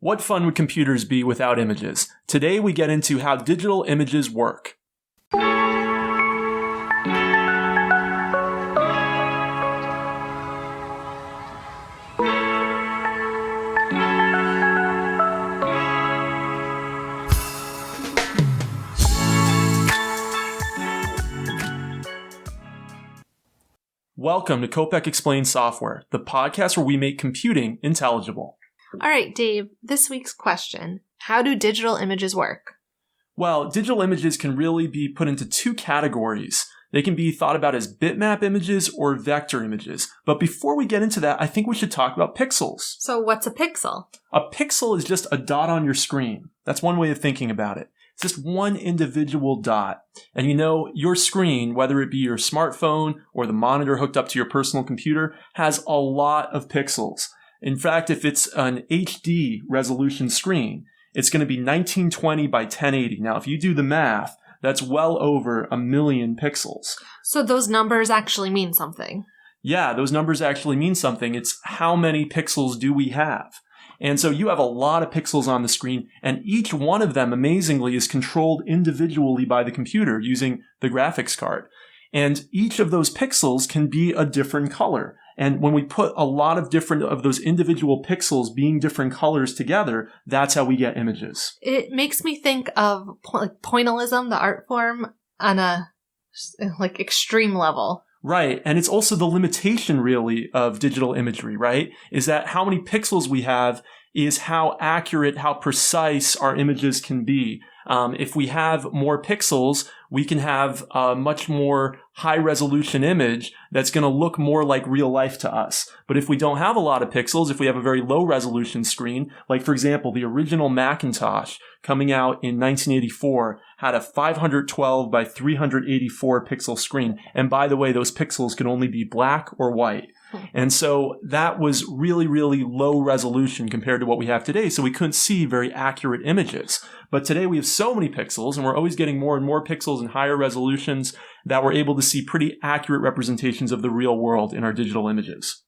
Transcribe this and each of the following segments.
What fun would computers be without images? Today we get into how digital images work. Welcome to Kopek Explains Software, the podcast where we make computing intelligible. All right, Dave, this week's question. How do digital images work? Well, digital images can really be put into two categories. They can be thought about as bitmap images or vector images. But before we get into that, I think we should talk about pixels. So what's a pixel? A pixel is just a dot on your screen. That's one way of thinking about it. It's just one individual dot. And you know, your screen, whether it be your smartphone or the monitor hooked up to your personal computer, has a lot of pixels. In fact, if it's an HD resolution screen, it's going to be 1920 by 1080. Now, if you do the math, that's well over 1 million pixels. So those numbers actually mean something. Yeah, those numbers actually mean something. It's how many pixels do we have? And so you have a lot of pixels on the screen, and each one of them, amazingly, is controlled individually by the computer using the graphics card. And each of those pixels can be a different color. And when we put a lot of different of those individual pixels being different colors together, that's how we get images. It makes me think of pointillism, the art form, on a extreme level. Right. And it's also the limitation, really, of digital imagery, right? Is that how many pixels we have is how accurate, how precise our images can be. If we have more pixels, we can have a much more high-resolution image that's going to look more like real life to us. But if we don't have a lot of pixels, if we have a very low-resolution screen, like, for example, the original Macintosh coming out in 1984 had a 512 by 384 pixel screen. And by the way, those pixels could only be black or white. And so that was really, really low resolution compared to what we have today. So we couldn't see very accurate images. But today we have so many pixels, and we're always getting more and more pixels and higher resolutions that we're able to see pretty accurate representations of the real world in our digital images.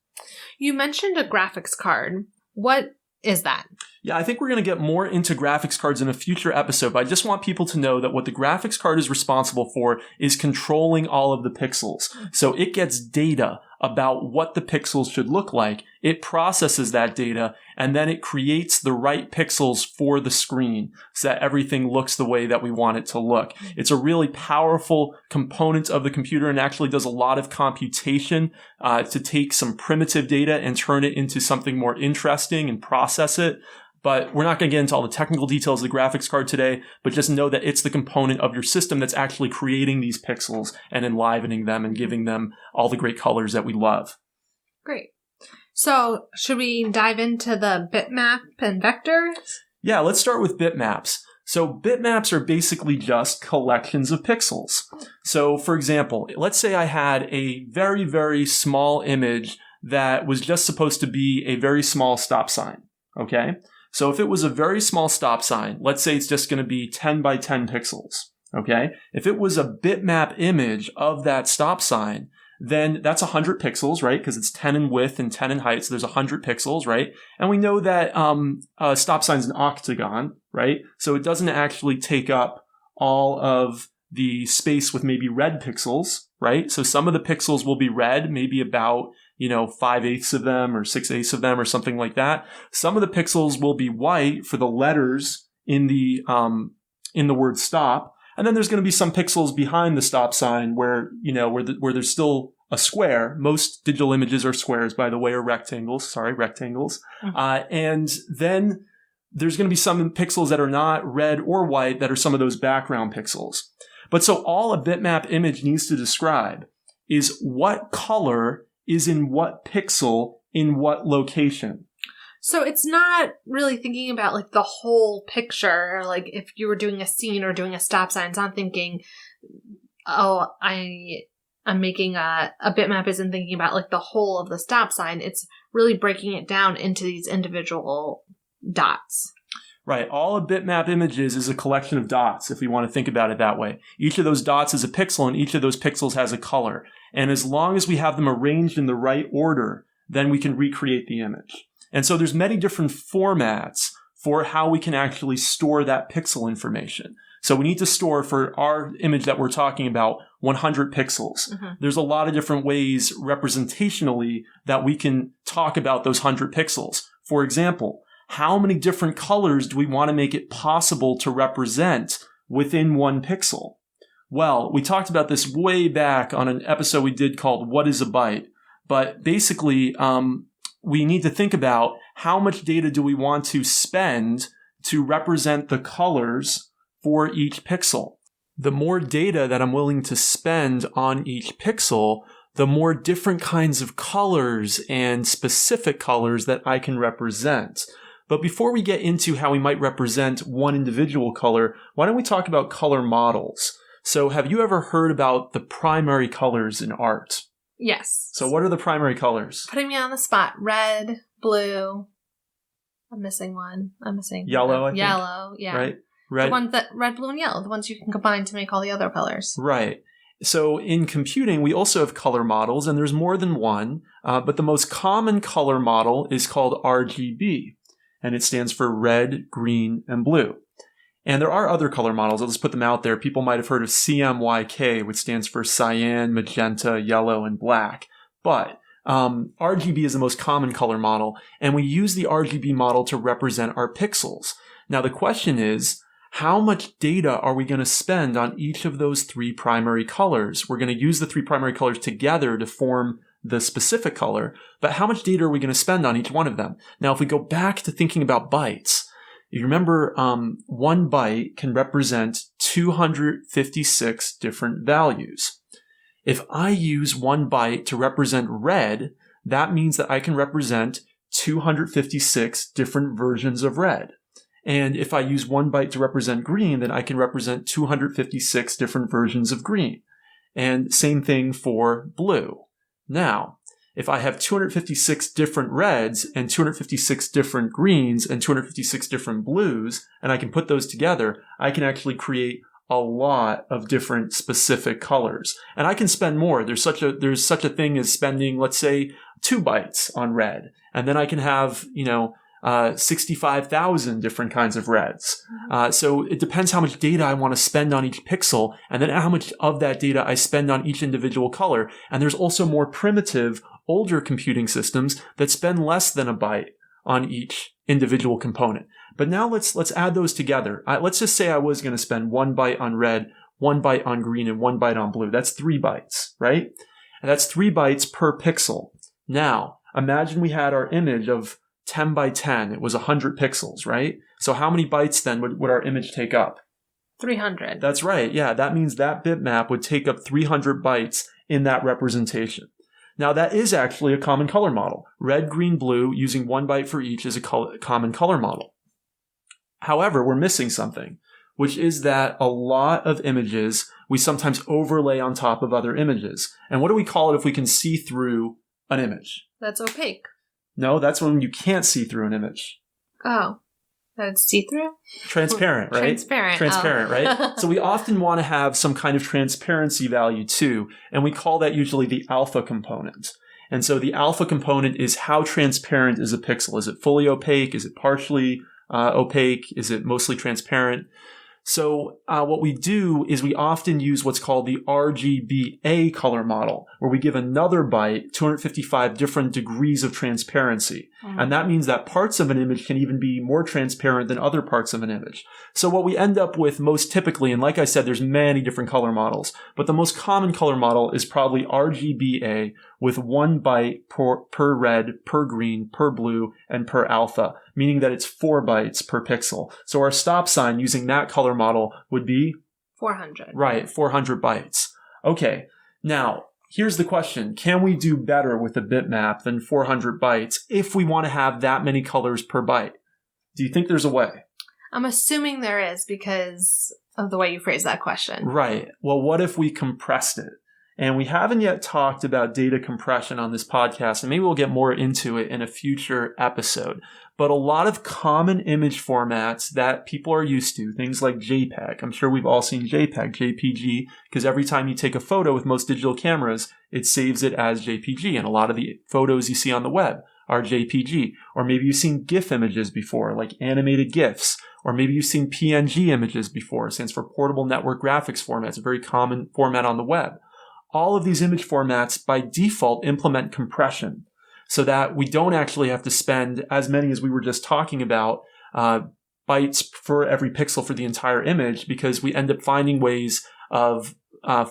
You mentioned a graphics card. What is that? Yeah, I think we're going to get more into graphics cards in a future episode, but I just want people to know that what the graphics card is responsible for is controlling all of the pixels. So it gets data about what the pixels should look like. It processes that data, and then it creates the right pixels for the screen so that everything looks the way that we want it to look. It's a really powerful component of the computer and actually does a lot of computation to take some primitive data and turn it into something more interesting and process it. But we're not going to get into all the technical details of the graphics card today, but just know that it's the component of your system that's actually creating these pixels and enlivening them and giving them all the great colors that we love. Great. So should we dive into the bitmap and vectors? Yeah, let's start with bitmaps. So bitmaps are basically just collections of pixels. So for example, let's say I had a very, very small image that was just supposed to be a very small stop sign. Okay? So if it was a very small stop sign, let's say it's just going to be 10 by 10 pixels, okay? If it was a bitmap image of that stop sign, then that's 100 pixels, right? Because it's 10 in width and 10 in height, so there's 100 pixels, right? And we know that a stop sign is an octagon, right? So it doesn't actually take up all of the space with maybe red pixels, right? So some of the pixels will be red, maybe about 5/8 of them or 6/8 of them or something like that. Some of the pixels will be white for the letters in the word stop. And then there's going to be some pixels behind the stop sign where there's still a square. Most digital images are squares, by the way, or rectangles. Sorry, rectangles. Mm-hmm. And then there's going to be some pixels that are not red or white that are some of those background pixels. But so all a bitmap image needs to describe is what color is in what pixel in what location. So it's not really thinking about the whole picture, like if you were doing a scene or doing a stop sign. It's not thinking, I'm making a bitmap isn't thinking about the whole of the stop sign. It's really breaking it down into these individual dots. Right. All a bitmap images is a collection of dots, if we want to think about it that way. Each of those dots is a pixel, and each of those pixels has a color. And as long as we have them arranged in the right order, then we can recreate the image. And so there's many different formats for how we can actually store that pixel information. So we need to store, for our image that we're talking about, 100 pixels. There's a lot of different ways representationally that we can talk about those 100 pixels. For example, how many different colors do we want to make it possible to represent within one pixel? Well, we talked about this way back on an episode we did called What is a Byte? But basically, we need to think about how much data do we want to spend to represent the colors for each pixel. The more data that I'm willing to spend on each pixel, the more different kinds of colors and specific colors that I can represent. But before we get into how we might represent one individual color, why don't we talk about color models? So have you ever heard about the primary colors in art? Yes. So what are the primary colors? Putting me on the spot. Red, blue. I'm missing one. Yellow, I think. Yellow, yeah. Right? Red. The ones that, red, blue, and yellow. The ones you can combine to make all the other colors. Right. So in computing, we also have color models, and there's more than one. But the most common color model is called RGB, and it stands for red, green, and blue. And there are other color models. I'll just put them out there. People might have heard of CMYK, which stands for cyan, magenta, yellow, and black. But RGB is the most common color model, and we use the RGB model to represent our pixels. Now the question is, how much data are we going to spend on each of those three primary colors? We're going to use the three primary colors together to form the specific color, but how much data are we going to spend on each one of them? Now, if we go back to thinking about bytes, you remember 1 byte can represent 256 different values. If I use 1 byte to represent red, that means that I can represent 256 different versions of red. And if I use 1 byte to represent green, then I can represent 256 different versions of green. And same thing for blue. Now, if I have 256 different reds and 256 different greens and 256 different blues, and I can put those together, I can actually create a lot of different specific colors. And I can spend more. There's such a thing as spending, let's say, 2 bytes on red. And then I can have, 65,000 different kinds of reds. So it depends how much data I want to spend on each pixel, and then how much of that data I spend on each individual color. And there's also more primitive, older computing systems that spend less than a byte on each individual component. But now let's add those together. Let's just say I was going to spend 1 byte on red, 1 byte on green, and 1 byte on blue. That's 3 bytes, right? And that's 3 bytes per pixel. Now, imagine we had our image of 10 by 10. It was 100 pixels, right? So how many bytes then would our image take up? 300. That's right. Yeah, that means that bitmap would take up 300 bytes in that representation. Now, that is actually a common color model. Red, green, blue, using 1 byte for each is a common color model. However, we're missing something, which is that a lot of images we sometimes overlay on top of other images. And what do we call it if we can see through an image? That's opaque. No, that's when you can't see through an image. Oh, that's see-through? Transparent, right? Transparent, right? So we often want to have some kind of transparency value too, and we call that usually the alpha component. And so the alpha component is how transparent is a pixel? Is it fully opaque? Is it partially opaque? Is it mostly transparent? So what we do is we often use what's called the RGBA color model, where we give another byte 255 different degrees of transparency. And that means that parts of an image can even be more transparent than other parts of an image. So what we end up with most typically, and like I said, there's many different color models, but the most common color model is probably RGBA with 1 byte per red, per green, per blue, and per alpha, meaning that it's 4 bytes per pixel. So our stop sign using that color model would be 400. Right, 400 bytes. Okay, now here's the question. Can we do better with a bitmap than 400 bytes if we want to have that many colors per byte? Do you think there's a way? I'm assuming there is because of the way you phrase that question. Right. Well, what if we compressed it? And we haven't yet talked about data compression on this podcast, and maybe we'll get more into it in a future episode. But a lot of common image formats that people are used to, things like JPEG. I'm sure we've all seen JPEG, JPG, because every time you take a photo with most digital cameras, it saves it as JPG. And a lot of the photos you see on the web are JPG. Or maybe you've seen GIF images before, like animated GIFs. Or maybe you've seen PNG images before. It stands for Portable Network Graphics Format. It's a very common format on the web. All of these image formats by default implement compression so that we don't actually have to spend as many as we were just talking about bytes for every pixel for the entire image, because we end up finding ways of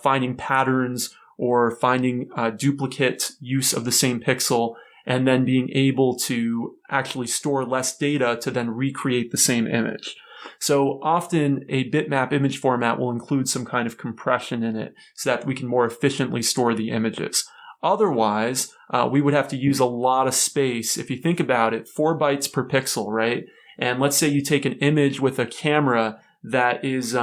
finding patterns or finding duplicate use of the same pixel, and then being able to actually store less data to then recreate the same image. So often a bitmap image format will include some kind of compression in it so that we can more efficiently store the images. Otherwise, we would have to use a lot of space. If you think about it, 4 bytes per pixel, right? And let's say you take an image with a camera that is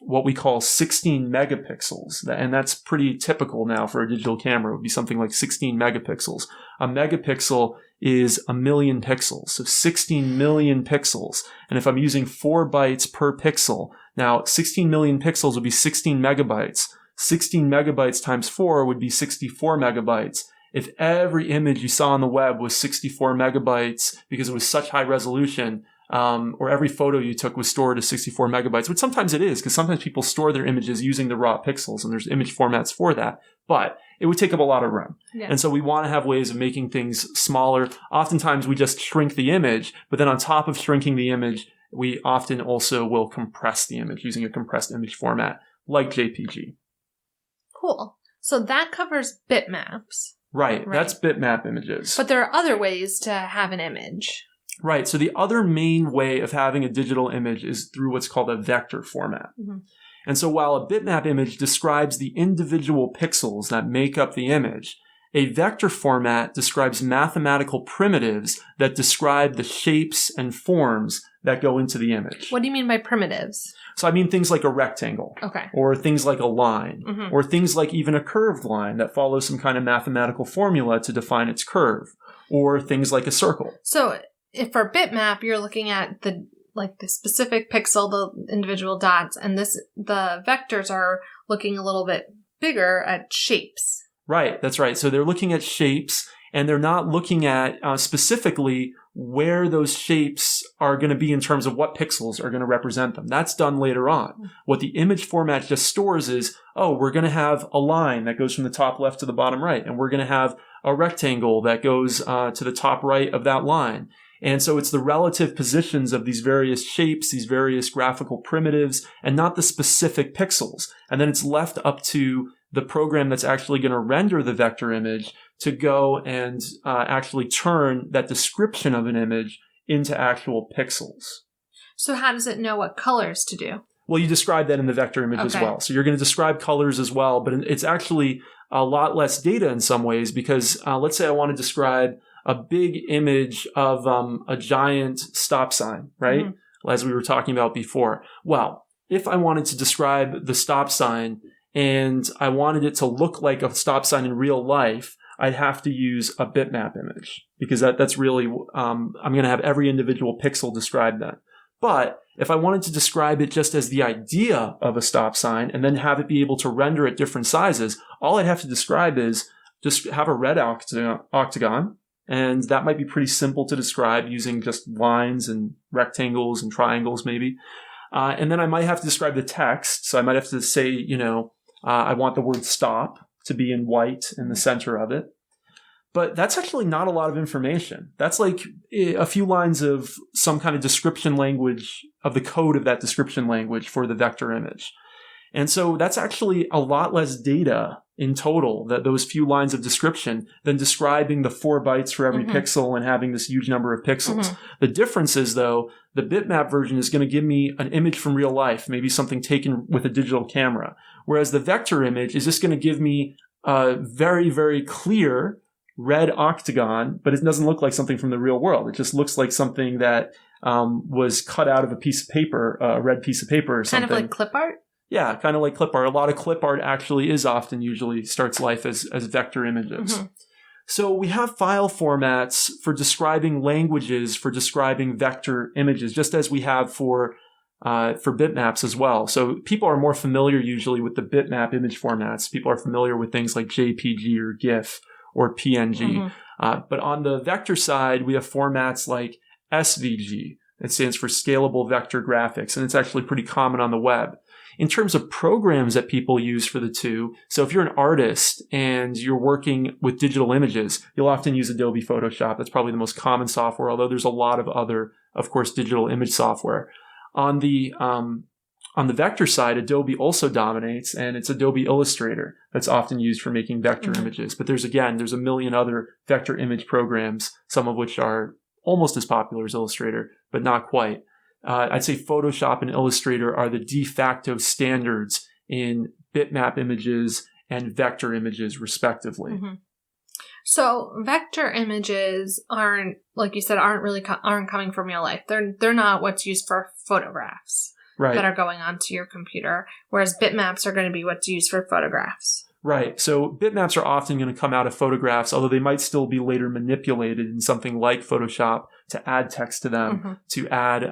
what we call 16 megapixels. And that's pretty typical now for a digital camera. It would be something like 16 megapixels. A megapixel is a million pixels, so 16 million pixels. And if I'm using 4 bytes per pixel, now 16 million pixels would be 16 megabytes. 16 megabytes times 4 would be 64 megabytes. If every image you saw on the web was 64 megabytes because it was such high resolution, or every photo you took was stored as 64 megabytes, which sometimes it is, because sometimes people store their images using the raw pixels, and there's image formats for that. But it would take up a lot of room. Yeah. And so we want to have ways of making things smaller. Oftentimes we just shrink the image, but then on top of shrinking the image, we often also will compress the image using a compressed image format like JPG. Cool. So that covers bitmaps. Right. That's bitmap images. But there are other ways to have an image. Right. So the other main way of having a digital image is through what's called a vector format. Mm-hmm. And so while a bitmap image describes the individual pixels that make up the image, a vector format describes mathematical primitives that describe the shapes and forms that go into the image. What do you mean by primitives? So I mean things like a rectangle. Okay. Or things like a line. Mm-hmm. Or things like even a curved line that follows some kind of mathematical formula to define its curve. Or things like a circle. So if for bitmap, you're looking at the specific pixel, the individual dots, and the vectors are looking a little bit bigger at shapes. Right, that's right. So they're looking at shapes, and they're not looking at specifically where those shapes are going to be in terms of what pixels are going to represent them. That's done later on. What the image format just stores is, we're going to have a line that goes from the top left to the bottom right, and we're going to have a rectangle that goes to the top right of that line. And so it's the relative positions of these various shapes, these various graphical primitives, and not the specific pixels. And then it's left up to the program that's actually going to render the vector image to go and actually turn that description of an image into actual pixels. So how does it know what colors to do? Well, you describe that in the vector image as well. So you're going to describe colors as well, but it's actually a lot less data in some ways, because let's say I want to describe a big image of a giant stop sign, right? Mm-hmm. As we were talking about before. Well, if I wanted to describe the stop sign and I wanted it to look like a stop sign in real life, I'd have to use a bitmap image, because that's really, I'm going to have every individual pixel describe that. But if I wanted to describe it just as the idea of a stop sign and then have it be able to render at different sizes, all I'd have to describe is just have a red octagon. And that might be pretty simple to describe using just lines and rectangles and triangles maybe. And then I might have to describe the text. So I might have to say, I want the word stop to be in white in the center of it. But that's actually not a lot of information. That's like a few lines of some kind of description language of the code of that description language for the vector image. And so that's actually a lot less data in total, those few lines of description, than describing the 4 bytes for every pixel and having this huge number of pixels. Mm-hmm. The difference is, though, the bitmap version is going to give me an image from real life, maybe something taken with a digital camera. Whereas the vector image is just going to give me a very, very clear red octagon, but it doesn't look like something from the real world. It just looks like something that was cut out of a piece of paper, a red piece of paper or something. Kind of like clip art? Yeah, kind of like clip art. A lot of clip art actually usually starts life as vector images. Mm-hmm. So we have file formats for describing languages, for describing vector images, just as we have for bitmaps as well. So people are more familiar usually with the bitmap image formats. People are familiar with things like JPG or GIF or PNG. But on the vector side, we have formats like SVG. It stands for Scalable Vector Graphics, and it's actually pretty common on the web. In terms of programs that people use for the two, so if you're an artist and you're working with digital images, you'll often use Adobe Photoshop. That's probably the most common software, although there's a lot of other, of course, digital image software. On the vector side, Adobe also dominates, and it's Adobe Illustrator that's often used for making vector images. But there's a million other vector image programs, some of which are almost as popular as Illustrator, but not quite. I'd say Photoshop and Illustrator are the de facto standards in bitmap images and vector images, respectively. So vector images aren't, like you said, aren't coming from real life. They're not what's used for photographs that are going onto your computer, whereas bitmaps are going to be what's used for photographs. Right. So bitmaps are often going to come out of photographs, although they might still be later manipulated in something like Photoshop to add text to them, to add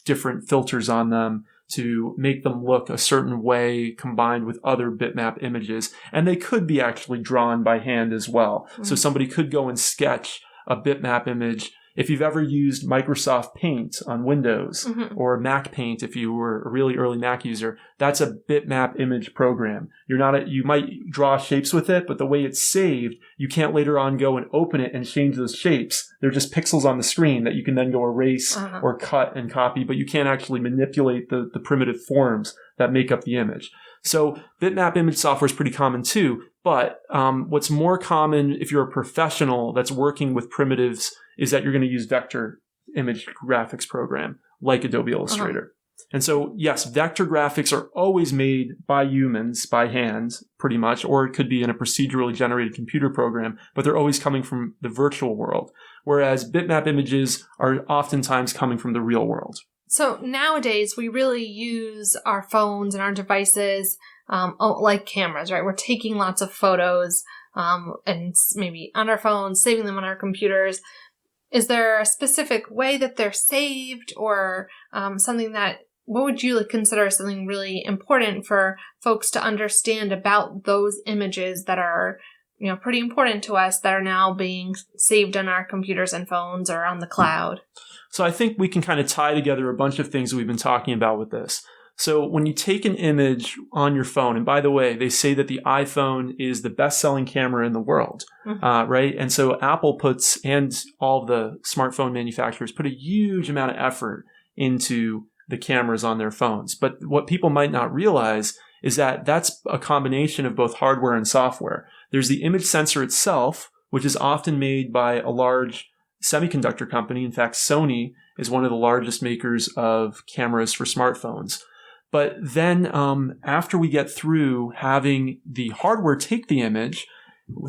different filters on them, to make them look a certain way combined with other bitmap images. And they could be actually drawn by hand as well. So somebody could go and sketch a bitmap image. If you've ever used Microsoft Paint on Windows or Mac Paint, if you were a really early Mac user, that's a bitmap image program. You might draw shapes with it, but the way it's saved, you can't later on go and open it and change those shapes. They're just pixels on the screen that you can then go erase or cut and copy, but you can't actually manipulate the primitive forms that make up the image. So bitmap image software is pretty common too, but what's more common if you're a professional that's working with primitives is that you're going to use vector image graphics program like Adobe Illustrator. And so, yes, vector graphics are always made by humans, by hand, pretty much, or it could be in a procedurally generated computer program, but they're always coming from the virtual world, whereas bitmap images are oftentimes coming from the real world. So nowadays, we really use our phones and our devices like cameras, right? We're taking lots of photos and maybe on our phones, saving them on our computers. Is there a specific way that they're saved or something that, what would you consider something really important for folks to understand about those images that are, pretty important to us that are now being saved on our computers and phones or on the cloud? So I think we can kind of tie together a bunch of things that we've been talking about with this. So when you take an image on your phone, and by the way, they say that the iPhone is the best-selling camera in the world, right? And so Apple and all the smartphone manufacturers put a huge amount of effort into the cameras on their phones. But what people might not realize is that that's a combination of both hardware and software. There's the image sensor itself, which is often made by a large semiconductor company. In fact, Sony is one of the largest makers of cameras for smartphones. But then after we get through having the hardware take the image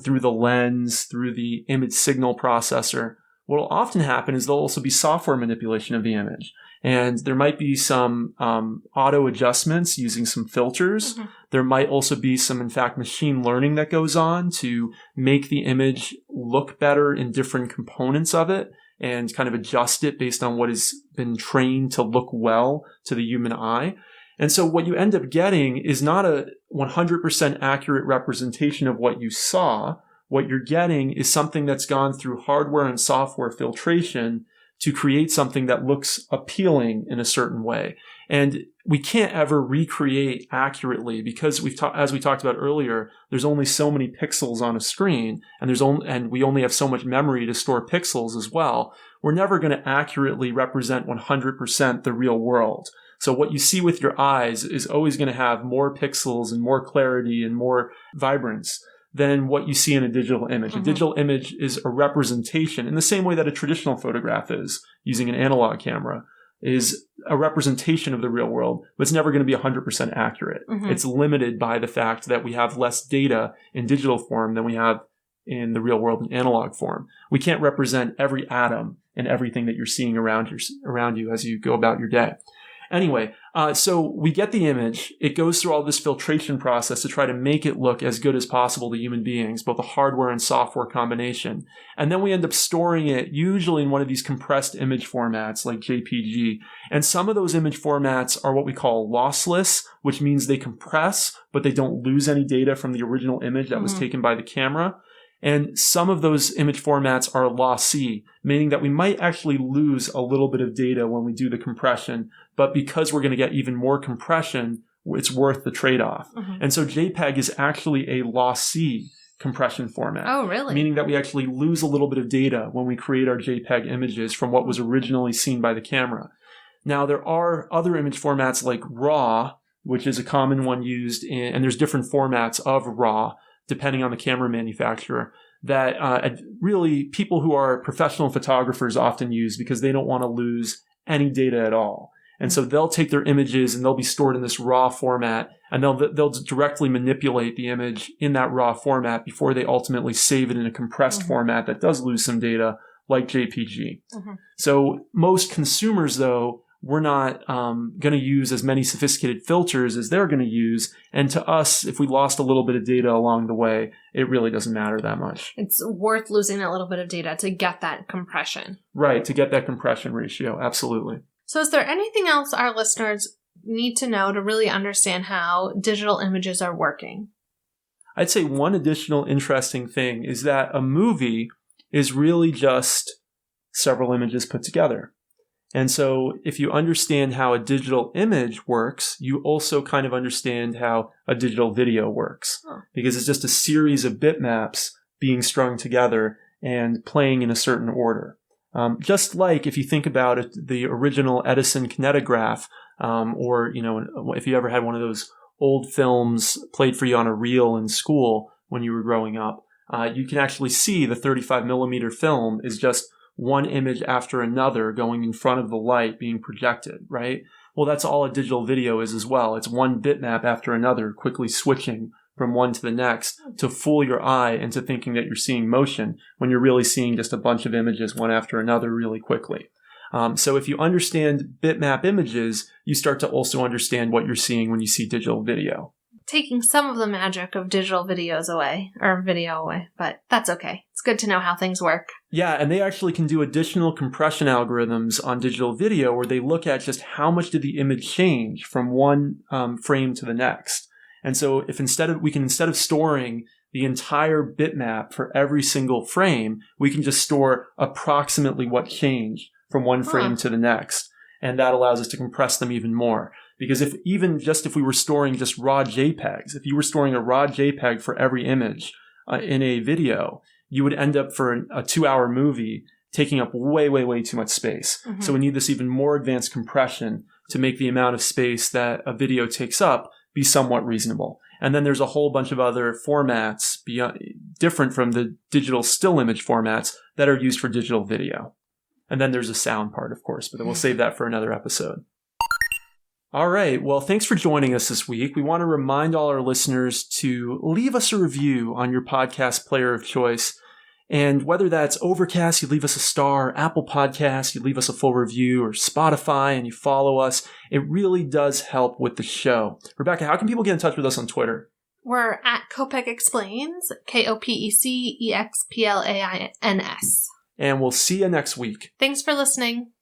through the lens, through the image signal processor, what will often happen is there'll also be software manipulation of the image. And there might be some auto adjustments using some filters. There might also be some, in fact, machine learning that goes on to make the image look better in different components of it and kind of adjust it based on what has been trained to look well to the human eye. And so what you end up getting is not a 100% accurate representation of what you saw. What you're getting is something that's gone through hardware and software filtration to create something that looks appealing in a certain way. And we can't ever recreate accurately because as we talked about earlier, there's only so many pixels on a screen and we only have so much memory to store pixels as well. We're never going to accurately represent 100% the real world. So what you see with your eyes is always going to have more pixels and more clarity and more vibrance than what you see in a digital image. A digital image is a representation in the same way that a traditional photograph is using an analog camera, is a representation of the real world, but it's never going to be 100% accurate. It's limited by the fact that we have less data in digital form than we have in the real world in analog form. We can't represent every atom and everything that you're seeing around you as you go about your day. Anyway, so we get the image. It goes through all this filtration process to try to make it look as good as possible to human beings, both a hardware and software combination. And then we end up storing it usually in one of these compressed image formats like JPG. And some of those image formats are what we call lossless, which means they compress, but they don't lose any data from the original image that was taken by the camera. And some of those image formats are lossy, meaning that we might actually lose a little bit of data when we do the compression, but because we're going to get even more compression, it's worth the trade-off. Mm-hmm. And so JPEG is actually a lossy compression format. Oh, really? Meaning that we actually lose a little bit of data when we create our JPEG images from what was originally seen by the camera. Now, there are other image formats like RAW, which is a common one used and there's different formats of RAW, depending on the camera manufacturer, that really people who are professional photographers often use because they don't want to lose any data at all. And so they'll take their images and they'll be stored in this RAW format, and they'll directly manipulate the image in that RAW format before they ultimately save it in a compressed format that does lose some data, like JPG. So most consumers, though, we're not going to use as many sophisticated filters as they're going to use. And to us, if we lost a little bit of data along the way, it really doesn't matter that much. It's worth losing that little bit of data to get that compression. Right, to get that compression ratio. Absolutely. So is there anything else our listeners need to know to really understand how digital images are working? I'd say one additional interesting thing is that a movie is really just several images put together. And so if you understand how a digital image works, you also kind of understand how a digital video works. Because it's just a series of bitmaps being strung together and playing in a certain order. Just like if you think about it, the original Edison kinetograph, or, if you ever had one of those old films played for you on a reel in school when you were growing up, you can actually see the 35 millimeter film is just one image after another going in front of the light being projected, right? Well, that's all a digital video is as well. It's one bitmap after another, quickly switching from one to the next to fool your eye into thinking that you're seeing motion when you're really seeing just a bunch of images one after another really quickly. So if you understand bitmap images, you start to also understand what you're seeing when you see digital video. Taking some of the magic of digital videos away, or video away, but that's okay. It's good to know how things work. Yeah, and they actually can do additional compression algorithms on digital video where they look at just how much did the image change from one frame to the next. And so if instead of storing the entire bitmap for every single frame, we can just store approximately what changed from one frame to the next. And that allows us to compress them even more. Because if we were storing just raw JPEGs, if you were storing a raw JPEG for every image in a video, you would end up for a 2-hour movie taking up way, way, way too much space. So we need this even more advanced compression to make the amount of space that a video takes up be somewhat reasonable. And then there's a whole bunch of other formats different from the digital still image formats that are used for digital video. And then there's a sound part, of course, but we'll save that for another episode. All right. Well, thanks for joining us this week. We want to remind all our listeners to leave us a review on your podcast player of choice. And whether that's Overcast, you leave us a star, Apple Podcasts, you leave us a full review, or Spotify and you follow us, it really does help with the show. Rebecca, how can people get in touch with us on Twitter? We're at Kopec Explains, KOPEC EXPLAINS. And we'll see you next week. Thanks for listening.